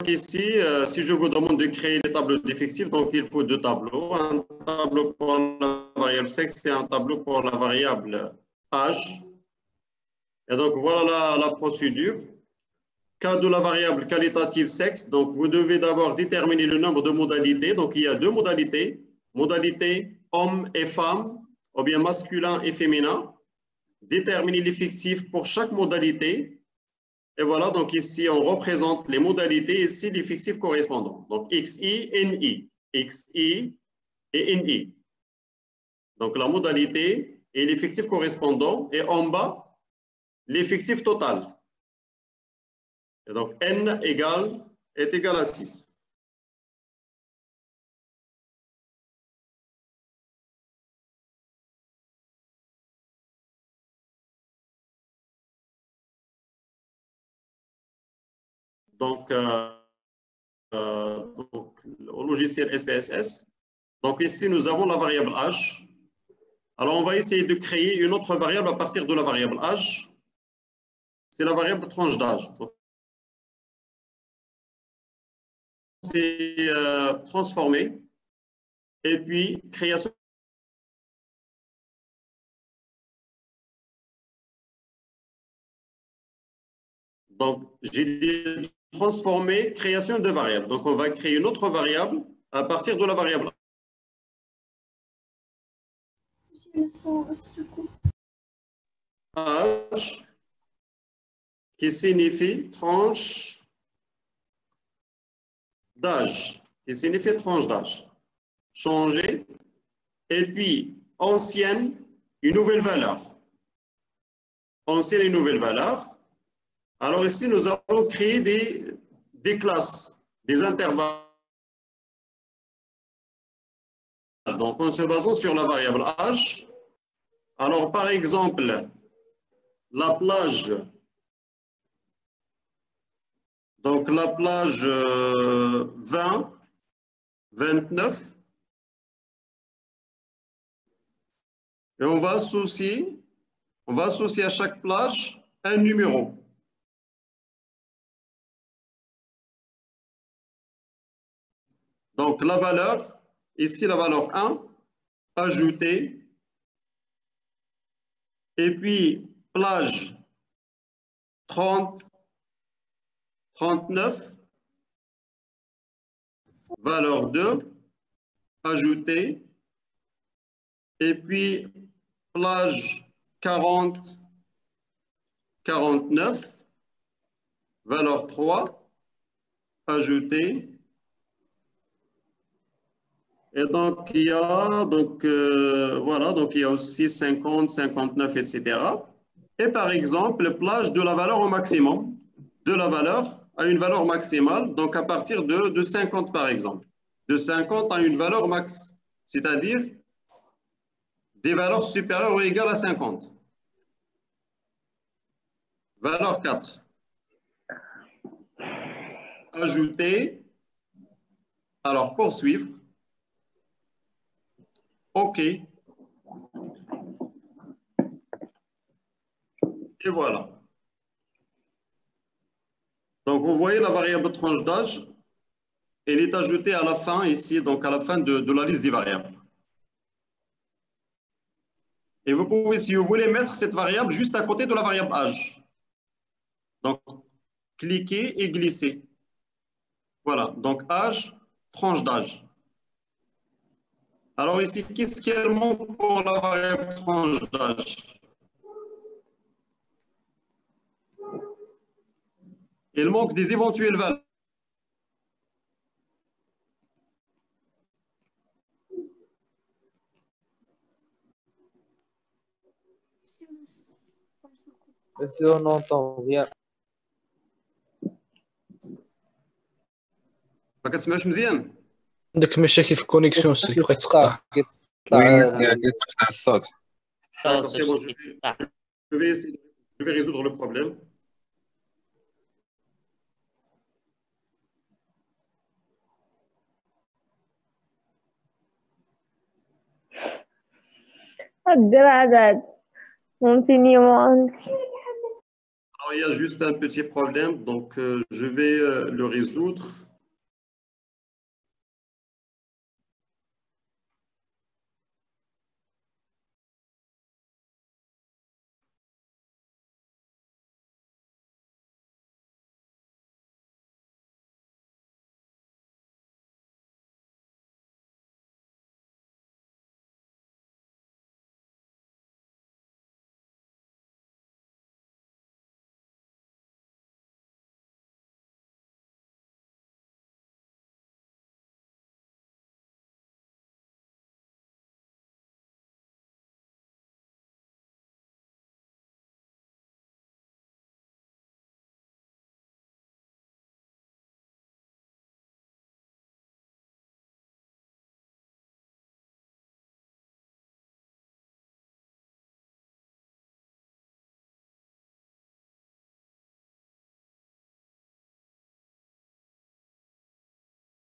ici, si je vous demande de créer les tableaux d'effectifs, donc il faut deux tableaux. Un tableau pour la variable sexe et un tableau pour la variable âge. Et donc, voilà la procédure. Cas de la variable qualitative sexe, donc vous devez d'abord déterminer le nombre de modalités. Donc, il y a deux modalités. Modalité homme et femme, ou bien masculin et féminin. Déterminer l'effectif pour chaque modalité. Et voilà, donc ici, on représente les modalités, ici, l'effectif correspondant. Donc, XI, NI. XI et NI. Donc, la modalité et l'effectif correspondant. Et en bas, l'effectif total. Et donc, N est égal à 6. Donc, au logiciel SPSS. Donc, ici, nous avons la variable âge. Alors, on va essayer de créer une autre variable à partir de la variable âge. C'est la variable tranche d'âge. C'est transformer et puis création. Donc, j'ai dit transformer, création de variable. Donc, on va créer une autre variable à partir de la variable âge, qui signifie tranche d'âge, qui signifie tranche d'âge. Changer, et puis ancienne, une nouvelle valeur. Ancienne, une nouvelle valeur. Alors ici, nous allons créer des classes, des intervalles. Donc, en se basant sur la variable âge, alors par exemple, la plage, donc la plage 20, 29, et on va associer à chaque plage un numéro. Donc la valeur, ici la valeur 1, ajouter, et puis plage 30, 39, valeur 2, ajouter, et puis plage 40, 49, valeur 3, ajouter. Et donc, il y a, voilà, donc il y a aussi 50, 59, etc. Et par exemple, plage de la valeur au maximum, de la valeur à une valeur maximale, donc à partir de 50 par exemple. De 50 à une valeur max, c'est-à-dire des valeurs supérieures ou égales à 50. Valeur 4. Ajouter. Alors, poursuivre. OK. Et voilà. Donc, vous voyez la variable tranche d'âge, elle est ajoutée à la fin ici, donc à la fin de la liste des variables. Et vous pouvez, si vous voulez, mettre cette variable juste à côté de la variable âge. Donc, cliquez et glissez. Voilà, donc âge, tranche d'âge. Alors ici, qu'est-ce qu'elle manque pour la variable tranche d'âge? Il manque des éventuelles valeurs. Monsieur, on n'entend rien. ما كتسمعوش مزيان؟ عندك مشاكل في الكونيكسيون السلك بغيت تقطع. طلع الصوت. D'accord, c'est bon, je vais résoudre le problème. الدرجات continuons. il y a juste un petit problème, donc je vais le résoudre.